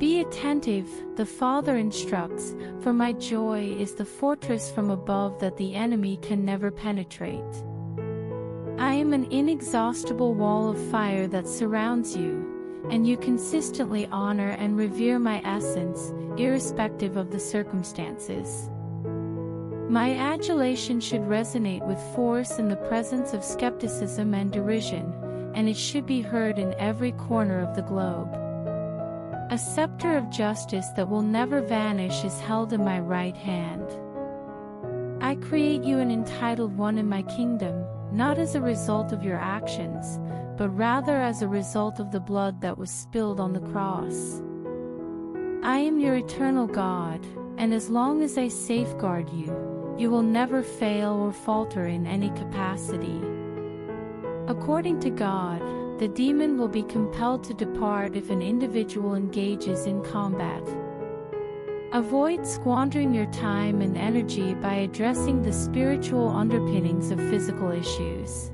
Be attentive, the Father instructs, for my joy is the fortress from above that the enemy can never penetrate. I am an inexhaustible wall of fire that surrounds you, and you consistently honor and revere my essence, irrespective of the circumstances. My adulation should resonate with force in the presence of skepticism and derision, and it should be heard in every corner of the globe. A scepter of justice that will never vanish is held in my right hand. I create you an entitled one in my kingdom, not as a result of your actions, but rather as a result of the blood that was spilled on the cross. I am your eternal God, and as long as I safeguard you, you will never fail or falter in any capacity. According to God, the demon will be compelled to depart if an individual engages in combat. Avoid squandering your time and energy by addressing the spiritual underpinnings of physical issues.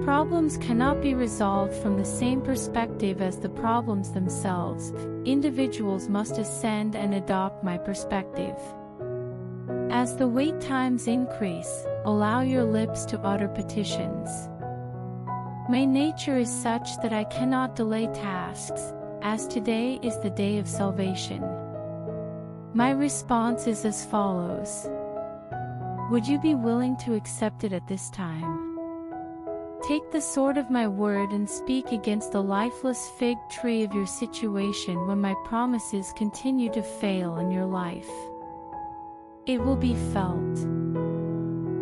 Problems cannot be resolved from the same perspective as the problems themselves. Individuals must ascend and adopt my perspective. As the wait times increase, allow your lips to utter petitions. My nature is such that I cannot delay tasks, as today is the day of salvation. My response is as follows. Would you be willing to accept it at this time? Take the sword of my word and speak against the lifeless fig tree of your situation when my promises continue to fail in your life. It will be felt.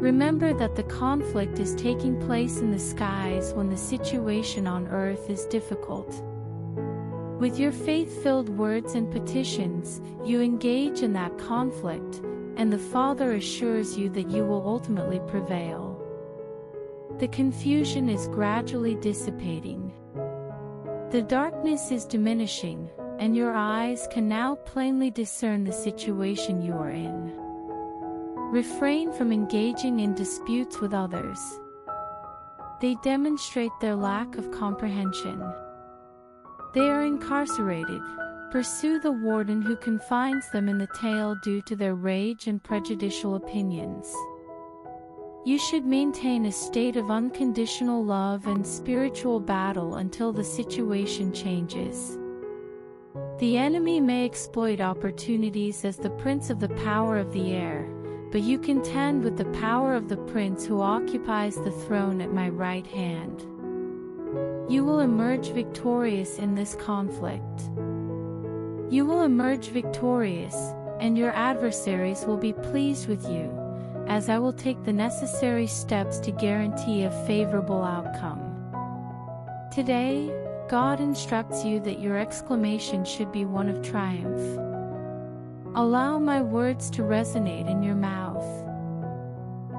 Remember that the conflict is taking place in the skies when the situation on earth is difficult. With your faith-filled words and petitions, you engage in that conflict, and the Father assures you that you will ultimately prevail. The confusion is gradually dissipating. The darkness is diminishing, and your eyes can now plainly discern the situation you are in. Refrain from engaging in disputes with others. They demonstrate their lack of comprehension. They are incarcerated. Pursue the warden who confines them in the tail due to their rage and prejudicial opinions. You should maintain a state of unconditional love and spiritual battle until the situation changes. The enemy may exploit opportunities as the prince of the power of the air, but you contend with the power of the prince who occupies the throne at my right hand. You will emerge victorious in this conflict. You will emerge victorious, and your adversaries will be pleased with you, as I will take the necessary steps to guarantee a favorable outcome. Today, God instructs you that your exclamation should be one of triumph. Allow my words to resonate in your mouth.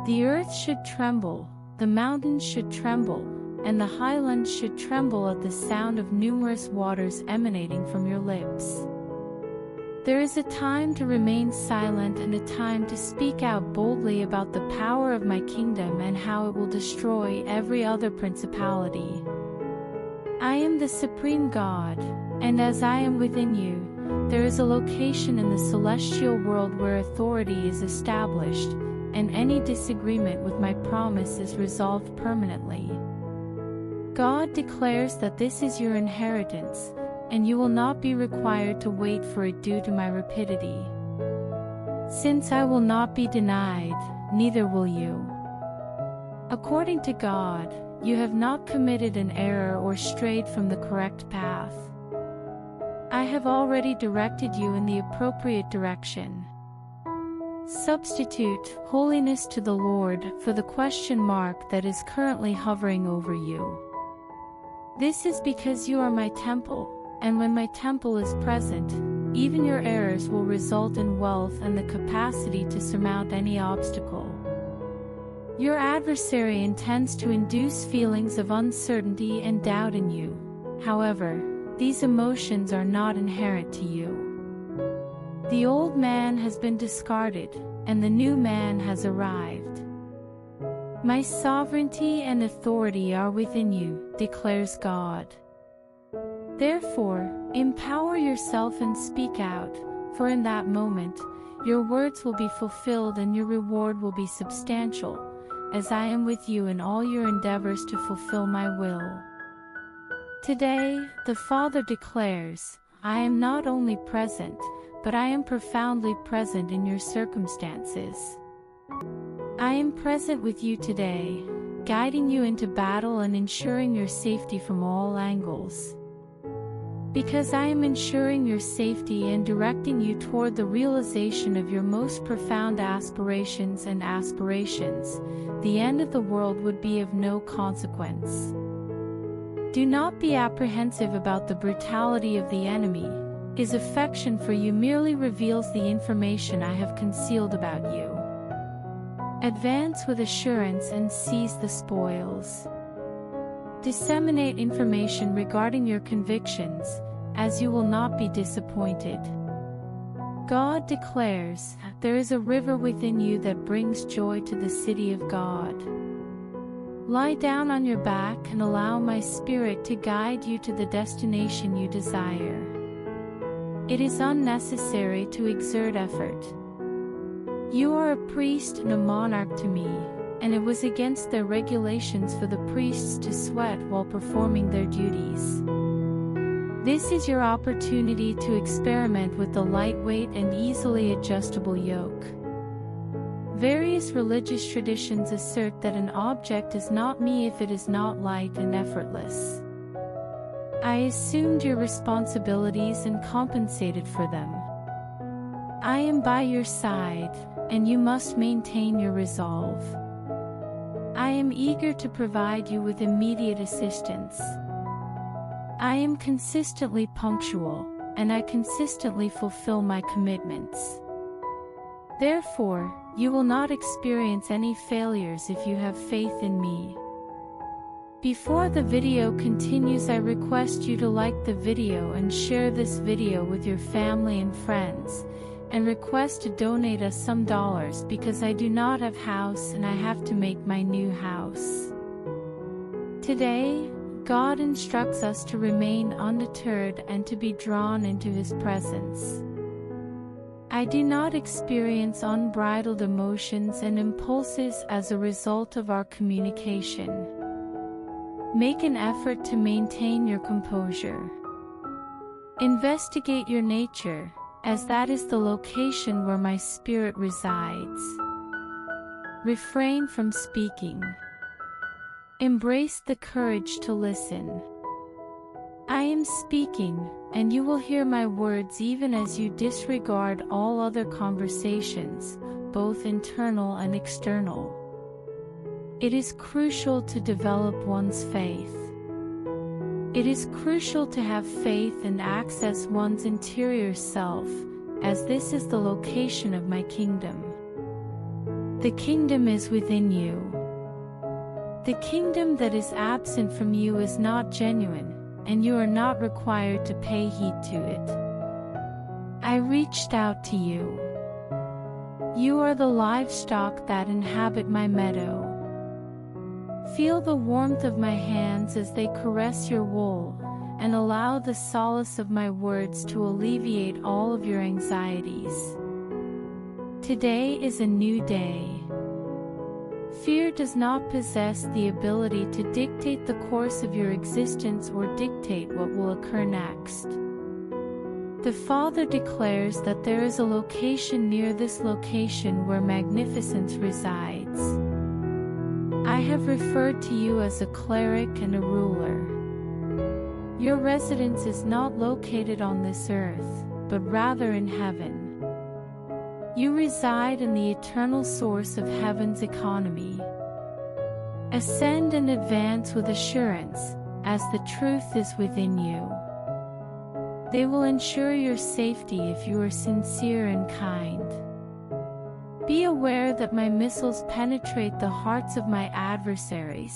The earth should tremble, the mountains should tremble, and the highlands should tremble at the sound of numerous waters emanating from your lips. There is a time to remain silent and a time to speak out boldly about the power of my kingdom and how it will destroy every other principality. I am the supreme God, and as I am within you, there is a location in the celestial world where authority is established, and any disagreement with my promise is resolved permanently. God declares that this is your inheritance, and you will not be required to wait for it due to my rapidity. Since I will not be denied, neither will you. According to God, you have not committed an error or strayed from the correct path. I have already directed you in the appropriate direction. Substitute holiness to the Lord for the question mark that is currently hovering over you. This is because you are my temple, and when my temple is present, even your errors will result in wealth and the capacity to surmount any obstacle. Your adversary intends to induce feelings of uncertainty and doubt in you. However, these emotions are not inherent to you. The old man has been discarded, and the new man has arrived. My sovereignty and authority are within you, declares God. Therefore, empower yourself and speak out, for in that moment, your words will be fulfilled and your reward will be substantial, as I am with you in all your endeavors to fulfill my will. Today, the Father declares, I am not only present, but I am profoundly present in your circumstances. I am present with you today, guiding you into battle and ensuring your safety from all angles. Because I am ensuring your safety and directing you toward the realization of your most profound aspirations, the end of the world would be of no consequence. Do not be apprehensive about the brutality of the enemy. His affection for you merely reveals the information I have concealed about you. Advance with assurance and seize the spoils. Disseminate information regarding your convictions, as you will not be disappointed. God declares, there is a river within you that brings joy to the city of God. Lie down on your back and allow my spirit to guide you to the destination you desire. It is unnecessary to exert effort. You are a priest and a monarch to me, and it was against their regulations for the priests to sweat while performing their duties. This is your opportunity to experiment with the lightweight and easily adjustable yoke. Various religious traditions assert that an object is not me if it is not light and effortless. I assumed your responsibilities and compensated for them. I am by your side, and you must maintain your resolve. I am eager to provide you with immediate assistance. I am consistently punctual, and I consistently fulfill my commitments. Therefore, you will not experience any failures if you have faith in me. Before the video continues, I request you to like the video and share this video with your family and friends, and request to donate us some dollars because I do not have house and I have to make my new house. Today, God instructs us to remain undeterred and to be drawn into His presence. I do not experience unbridled emotions and impulses as a result of our communication. Make an effort to maintain your composure. Investigate your nature, as that is the location where my spirit resides. Refrain from speaking. Embrace the courage to listen. I am speaking, and you will hear my words even as you disregard all other conversations, both internal and external. It is crucial to develop one's faith. It is crucial to have faith and access one's interior self, as this is the location of my kingdom. The kingdom is within you. The kingdom that is absent from you is not genuine, and you are not required to pay heed to it. I reached out to you. You are the livestock that inhabit my meadow. Feel the warmth of my hands as they caress your wool, and allow the solace of my words to alleviate all of your anxieties. Today is a new day. Fear does not possess the ability to dictate the course of your existence or dictate what will occur next. The Father declares that there is a location near this location where magnificence resides. I have referred to you as a cleric and a ruler. Your residence is not located on this earth, but rather in heaven. You reside in the eternal source of heaven's economy. Ascend and advance with assurance, as the truth is within you. They will ensure your safety if you are sincere and kind. Be aware that my missiles penetrate the hearts of my adversaries,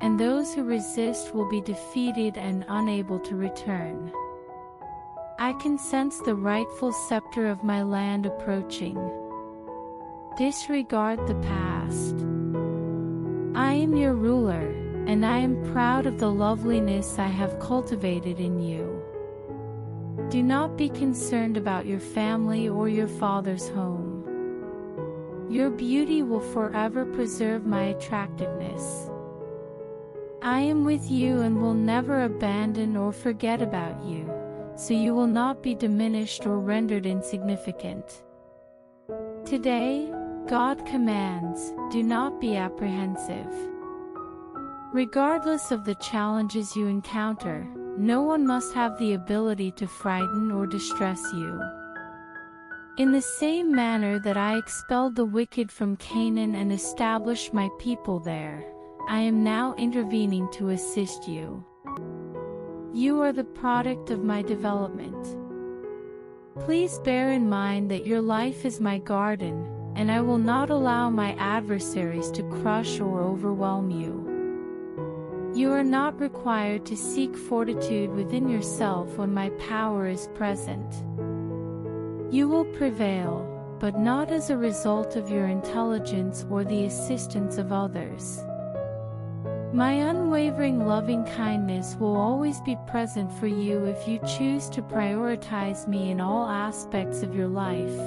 and those who resist will be defeated and unable to return. I can sense the rightful scepter of my land approaching. Disregard the past. I am your ruler, and I am proud of the loveliness I have cultivated in you. Do not be concerned about your family or your father's home. Your beauty will forever preserve my attractiveness. I am with you and will never abandon or forget about you, so you will not be diminished or rendered insignificant. Today, God commands, do not be apprehensive. Regardless of the challenges you encounter, no one must have the ability to frighten or distress you. In the same manner that I expelled the wicked from Canaan and established my people there, I am now intervening to assist you. You are the product of my development. Please bear in mind that your life is my garden, and I will not allow my adversaries to crush or overwhelm you. You are not required to seek fortitude within yourself when my power is present. You will prevail, but not as a result of your intelligence or the assistance of others. My unwavering loving kindness will always be present for you if you choose to prioritize me in all aspects of your life,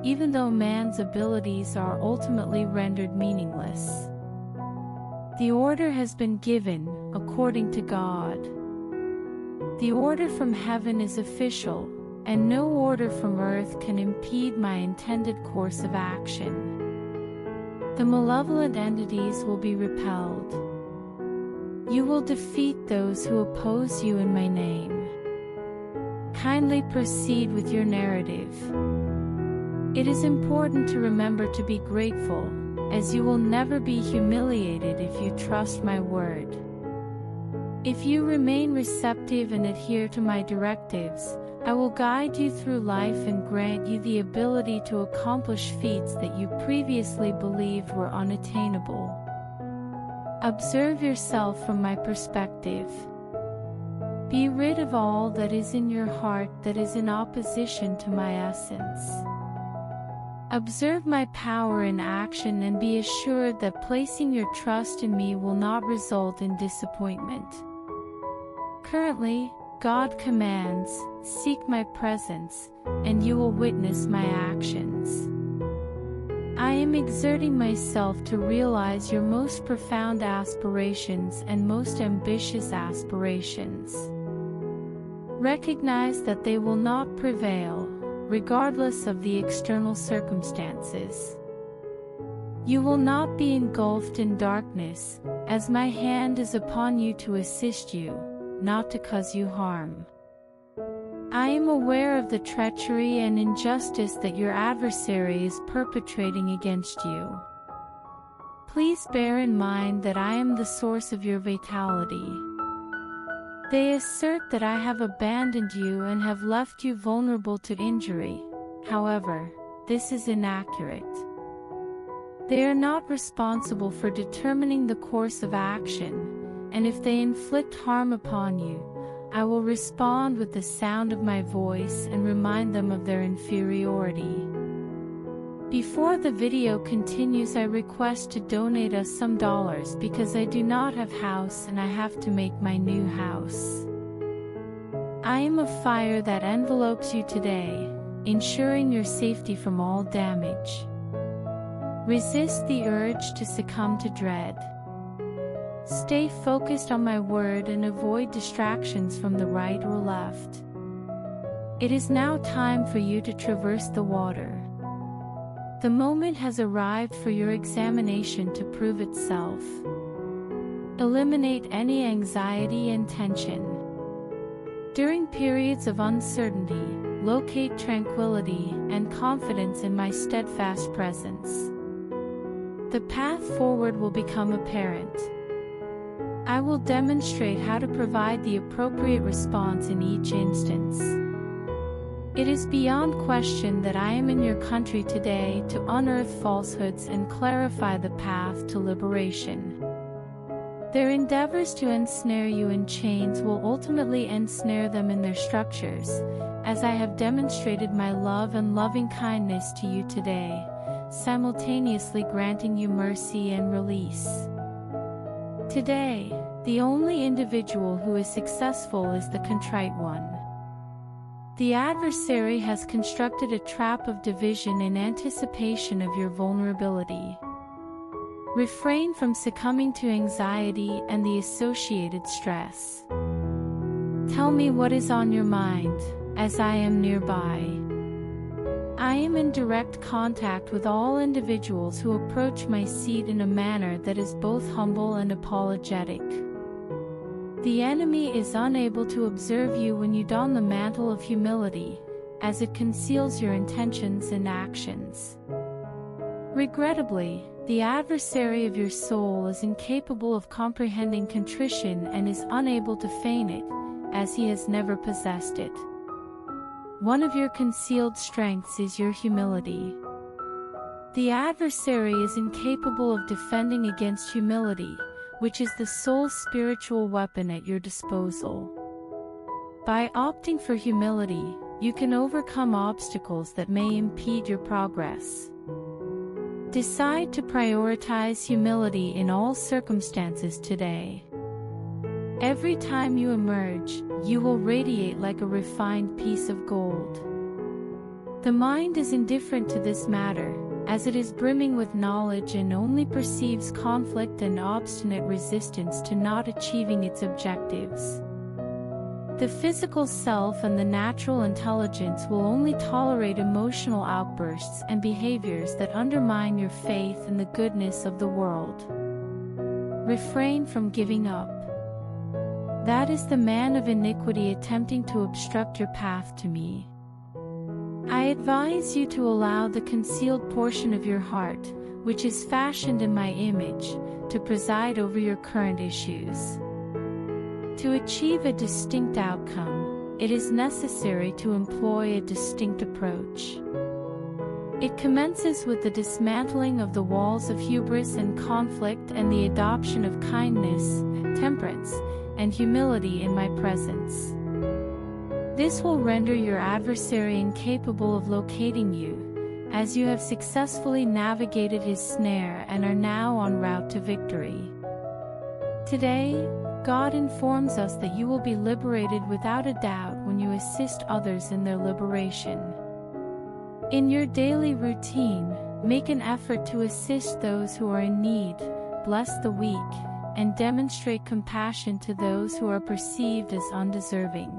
even though man's abilities are ultimately rendered meaningless. The order has been given, according to God. The order from heaven is official, and no order from earth can impede my intended course of action. The malevolent entities will be repelled. You will defeat those who oppose you in my name. Kindly proceed with your narrative. It is important to remember to be grateful, as you will never be humiliated if you trust my word. If you remain receptive and adhere to my directives, I will guide you through life and grant you the ability to accomplish feats that you previously believed were unattainable. Observe yourself from my perspective. Be rid of all that is in your heart that is in opposition to my essence. Observe my power in action and be assured that placing your trust in me will not result in disappointment. Currently, God commands, seek my presence, and you will witness my actions. I am exerting myself to realize your most profound aspirations and most ambitious aspirations. Recognize that they will not prevail, regardless of the external circumstances. You will not be engulfed in darkness, as my hand is upon you to assist you, not to cause you harm. I am aware of the treachery and injustice that your adversary is perpetrating against you. Please bear in mind that I am the source of your vitality. They assert that I have abandoned you and have left you vulnerable to injury. However, this is inaccurate. They are not responsible for determining the course of action, and if they inflict harm upon you, I will respond with the sound of my voice and remind them of their inferiority. Before the video continues, I request to donate us some dollars because I do not have house and I have to make my new house. I am a fire that envelopes you today, ensuring your safety from all damage. Resist the urge to succumb to dread. Stay focused on my word and avoid distractions from the right or left. It is now time for you to traverse the water. The moment has arrived for your examination to prove itself. Eliminate any anxiety and tension. During periods of uncertainty, locate tranquility and confidence in my steadfast presence. The path forward will become apparent. I will demonstrate how to provide the appropriate response in each instance. It is beyond question that I am in your country today to unearth falsehoods and clarify the path to liberation. Their endeavors to ensnare you in chains will ultimately ensnare them in their structures, as I have demonstrated my love and loving kindness to you today, simultaneously granting you mercy and release. Today, the only individual who is successful is the contrite one. The adversary has constructed a trap of division in anticipation of your vulnerability. Refrain from succumbing to anxiety and the associated stress. Tell me what is on your mind, as I am nearby. I am in direct contact with all individuals who approach my seat in a manner that is both humble and apologetic. The enemy is unable to observe you when you don the mantle of humility, as it conceals your intentions and actions. Regrettably, the adversary of your soul is incapable of comprehending contrition and is unable to feign it, as he has never possessed it. One of your concealed strengths is your humility. The adversary is incapable of defending against humility, which is the sole spiritual weapon at your disposal. By opting for humility, you can overcome obstacles that may impede your progress. Decide to prioritize humility in all circumstances today. Every time you emerge, you will radiate like a refined piece of gold. The mind is indifferent to this matter, as it is brimming with knowledge and only perceives conflict and obstinate resistance to not achieving its objectives. The physical self and the natural intelligence will only tolerate emotional outbursts and behaviors that undermine your faith in the goodness of the world. Refrain from giving up. That is the man of iniquity attempting to obstruct your path to me. I advise you to allow the concealed portion of your heart, which is fashioned in my image, to preside over your current issues. To achieve a distinct outcome, it is necessary to employ a distinct approach. It commences with the dismantling of the walls of hubris and conflict and the adoption of kindness, temperance, and humility in my presence. This will render your adversary incapable of locating you, as you have successfully navigated his snare and are now en route to victory. Today, God informs us that you will be liberated without a doubt when you assist others in their liberation. In your daily routine, make an effort to assist those who are in need, bless the weak, and demonstrate compassion to those who are perceived as undeserving.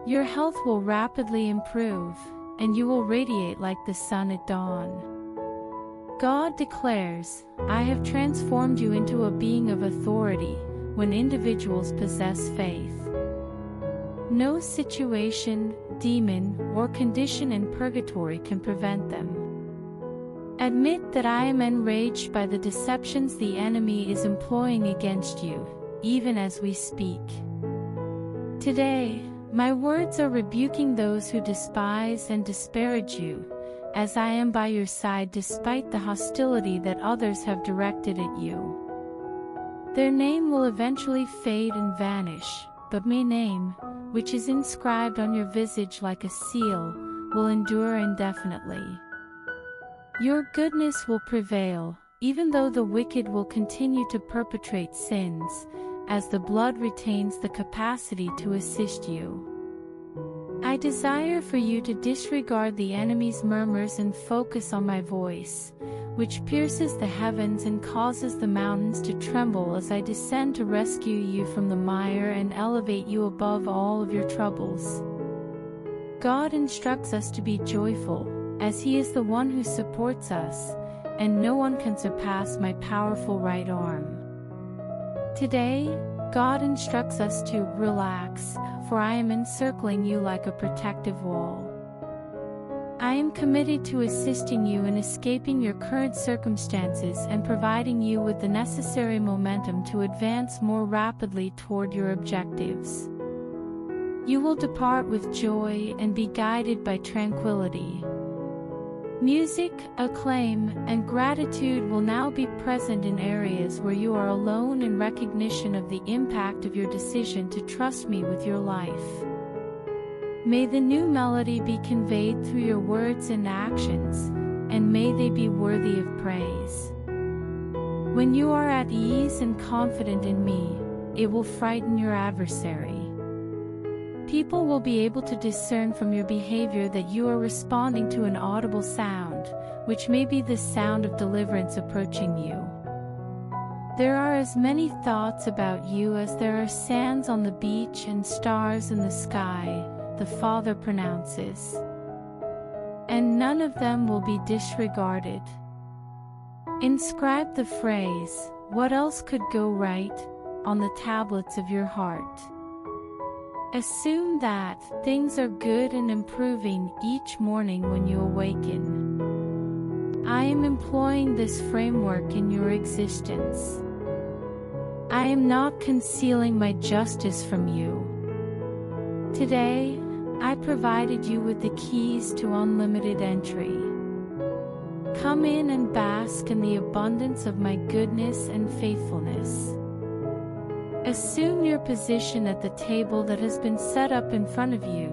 Your health will rapidly improve, and you will radiate like the sun at dawn. God declares, I have transformed you into a being of authority, when individuals possess faith. No situation, demon, or condition in purgatory can prevent them. Admit that I am enraged by the deceptions the enemy is employing against you, even as we speak. Today, my words are rebuking those who despise and disparage you, as I am by your side despite the hostility that others have directed at you. Their name will eventually fade and vanish, but my name, which is inscribed on your visage like a seal, will endure indefinitely. Your goodness will prevail, even though the wicked will continue to perpetrate sins, as the blood retains the capacity to assist you. I desire for you to disregard the enemy's murmurs and focus on my voice, which pierces the heavens and causes the mountains to tremble as I descend to rescue you from the mire and elevate you above all of your troubles. God instructs us to be joyful, as He is the one who supports us, and no one can surpass my powerful right arm. Today, God instructs us to relax, for I am encircling you like a protective wall. I am committed to assisting you in escaping your current circumstances and providing you with the necessary momentum to advance more rapidly toward your objectives. You will depart with joy and be guided by tranquility. Music, acclaim, and gratitude will now be present in areas where you are alone in recognition of the impact of your decision to trust me with your life. May the new melody be conveyed through your words and actions, and may they be worthy of praise. When you are at ease and confident in me, it will frighten your adversary. People will be able to discern from your behavior that you are responding to an audible sound, which may be the sound of deliverance approaching you. There are as many thoughts about you as there are sands on the beach and stars in the sky, the Father pronounces. And none of them will be disregarded. Inscribe the phrase, "What else could go right?" on the tablets of your heart. Assume that things are good and improving each morning when you awaken. I am employing this framework in your existence. I am not concealing my justice from you. Today, I provided you with the keys to unlimited entry. Come in and bask in the abundance of my goodness and faithfulness. Assume your position at the table that has been set up in front of you,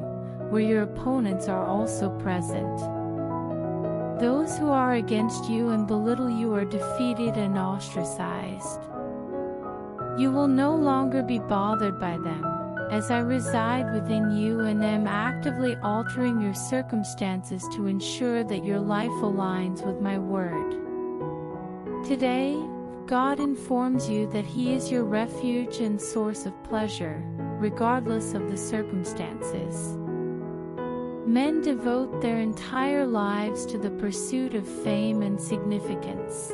where your opponents are also present. Those who are against you and belittle you are defeated and ostracized. You will no longer be bothered by them, as I reside within you and am actively altering your circumstances to ensure that your life aligns with my word. Today, God informs you that He is your refuge and source of pleasure, regardless of the circumstances. Men devote their entire lives to the pursuit of fame and significance.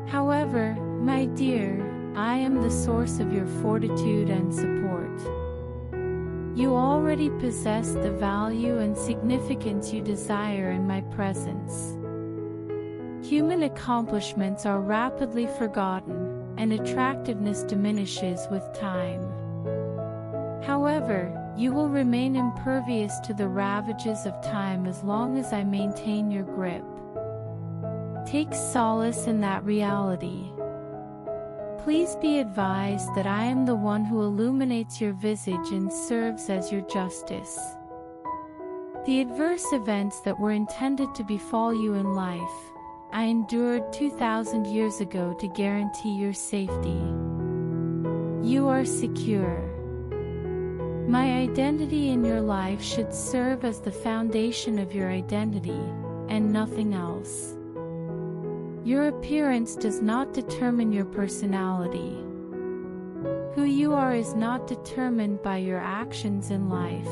However, my dear, I am the source of your fortitude and support. You already possess the value and significance you desire in my presence. Human accomplishments are rapidly forgotten, and attractiveness diminishes with time. However, you will remain impervious to the ravages of time as long as I maintain your grip. Take solace in that reality. Please be advised that I am the one who illuminates your visage and serves as your justice. The adverse events that were intended to befall you in life, I endured 2,000 years ago to guarantee your safety. You are secure. My identity in your life should serve as the foundation of your identity, and nothing else. Your appearance does not determine your personality. Who you are is not determined by your actions in life.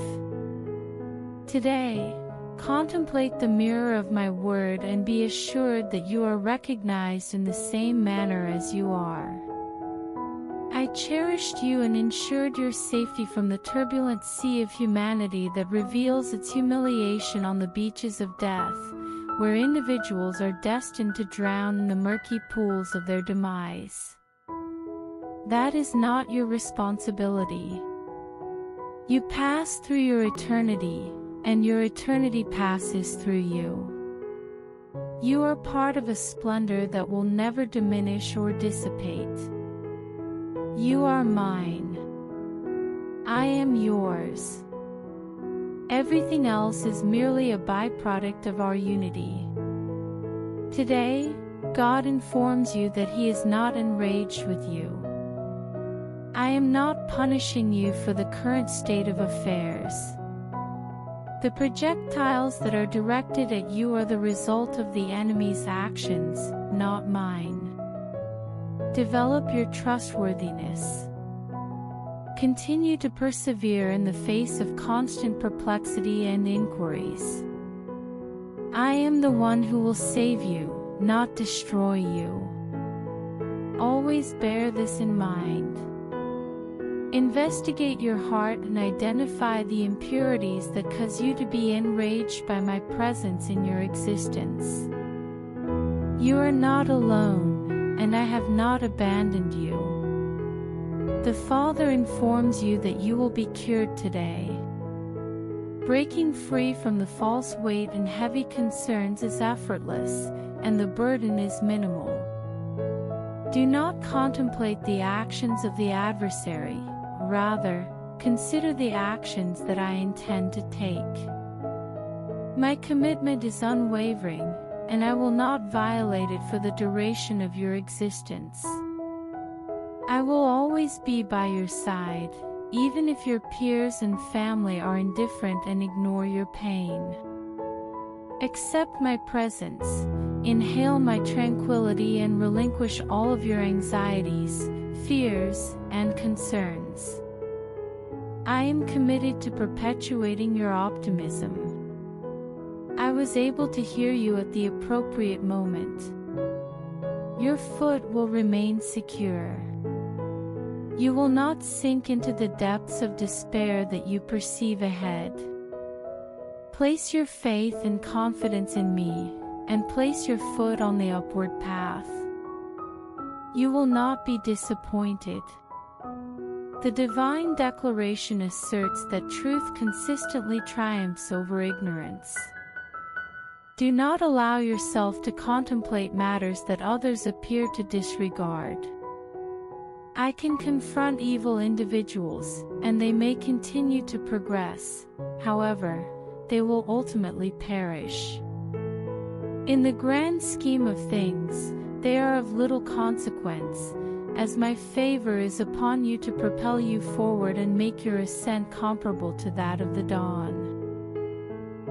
Today, contemplate the mirror of my word and be assured that you are recognized in the same manner as you are. I cherished you and ensured your safety from the turbulent sea of humanity that reveals its humiliation on the beaches of death, where individuals are destined to drown in the murky pools of their demise. That is not your responsibility. You pass through your eternity, and your eternity passes through you. You are part of a splendor that will never diminish or dissipate. You are mine. I am yours. Everything else is merely a byproduct of our unity. Today, God informs you that He is not enraged with you. I am not punishing you for the current state of affairs. The projectiles that are directed at you are the result of the enemy's actions, not mine. Develop your trustworthiness. Continue to persevere in the face of constant perplexity and inquiries. I am the one who will save you, not destroy you. Always bear this in mind. Investigate your heart and identify the impurities that cause you to be enraged by my presence in your existence. You are not alone, and I have not abandoned you. The Father informs you that you will be cured today. Breaking free from the false weight and heavy concerns is effortless, and the burden is minimal. Do not contemplate the actions of the adversary. Rather, consider the actions that I intend to take. My commitment is unwavering, and I will not violate it for the duration of your existence. I will always be by your side, even if your peers and family are indifferent and ignore your pain. Accept my presence, inhale my tranquility, and relinquish all of your anxieties, fears, and concerns. I am committed to perpetuating your optimism. I was able to hear you at the appropriate moment. Your foot will remain secure. You will not sink into the depths of despair that you perceive ahead. Place your faith and confidence in me, and place your foot on the upward path. You will not be disappointed. The divine declaration asserts that truth consistently triumphs over ignorance. Do not allow yourself to contemplate matters that others appear to disregard. I can confront evil individuals, and they may continue to progress. However, they will ultimately perish. In the grand scheme of things, they are of little consequence, as my favor is upon you to propel you forward and make your ascent comparable to that of the dawn.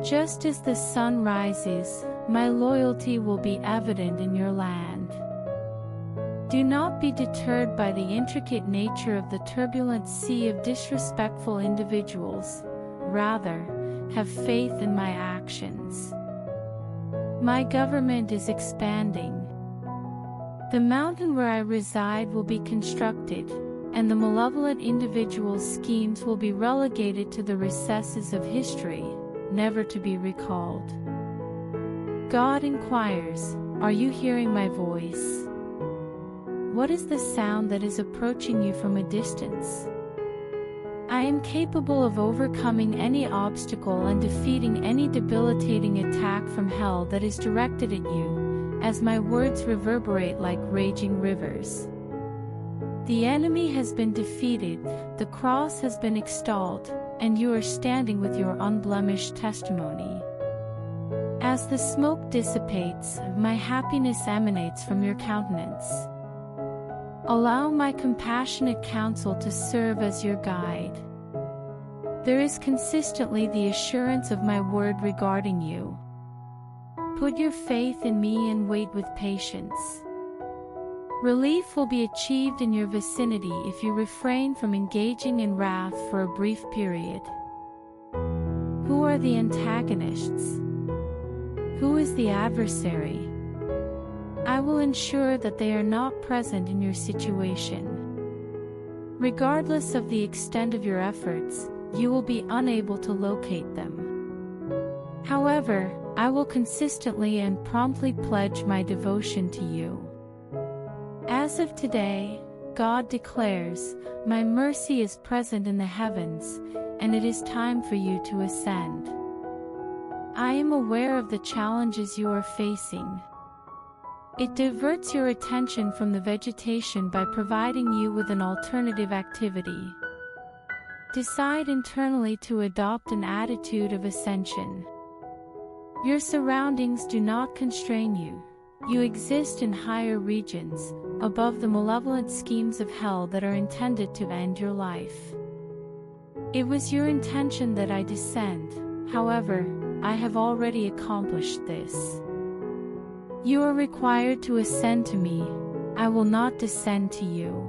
Just as the sun rises, my loyalty will be evident in your land. Do not be deterred by the intricate nature of the turbulent sea of disrespectful individuals. Rather, have faith in my actions. My government is expanding. The mountain where I reside will be constructed, and the malevolent individuals' schemes will be relegated to the recesses of history, never to be recalled. God inquires, are you hearing my voice? What is the sound that is approaching you from a distance? I am capable of overcoming any obstacle and defeating any debilitating attack from hell that is directed at you, as my words reverberate like raging rivers. The enemy has been defeated, the cross has been extolled, and you are standing with your unblemished testimony. As the smoke dissipates, my happiness emanates from your countenance. Allow my compassionate counsel to serve as your guide. There is consistently the assurance of my word regarding you. Put your faith in me and wait with patience. Relief will be achieved in your vicinity if you refrain from engaging in wrath for a brief period. Who are the antagonists? Who is the adversary? I will ensure that they are not present in your situation. Regardless of the extent of your efforts, you will be unable to locate them. However, I will consistently and promptly pledge my devotion to you. As of today, God declares, my mercy is present in the heavens, and it is time for you to ascend. I am aware of the challenges you are facing. It diverts your attention from the vegetation by providing you with an alternative activity. Decide internally to adopt an attitude of ascension. Your surroundings do not constrain you. You exist in higher regions, above the malevolent schemes of hell that are intended to end your life. It was your intention that I descend, however, I have already accomplished this. You are required to ascend to me, I will not descend to you.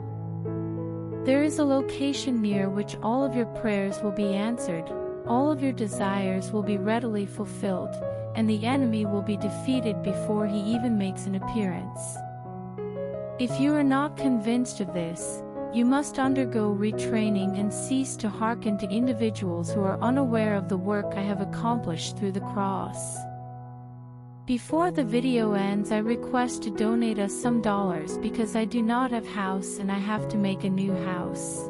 There is a location near which all of your prayers will be answered, all of your desires will be readily fulfilled, and the enemy will be defeated before he even makes an appearance. If you are not convinced of this, you must undergo retraining and cease to hearken to individuals who are unaware of the work I have accomplished through the cross. Before the video ends, I request to donate us some dollars because I do not have house and I have to make a new house.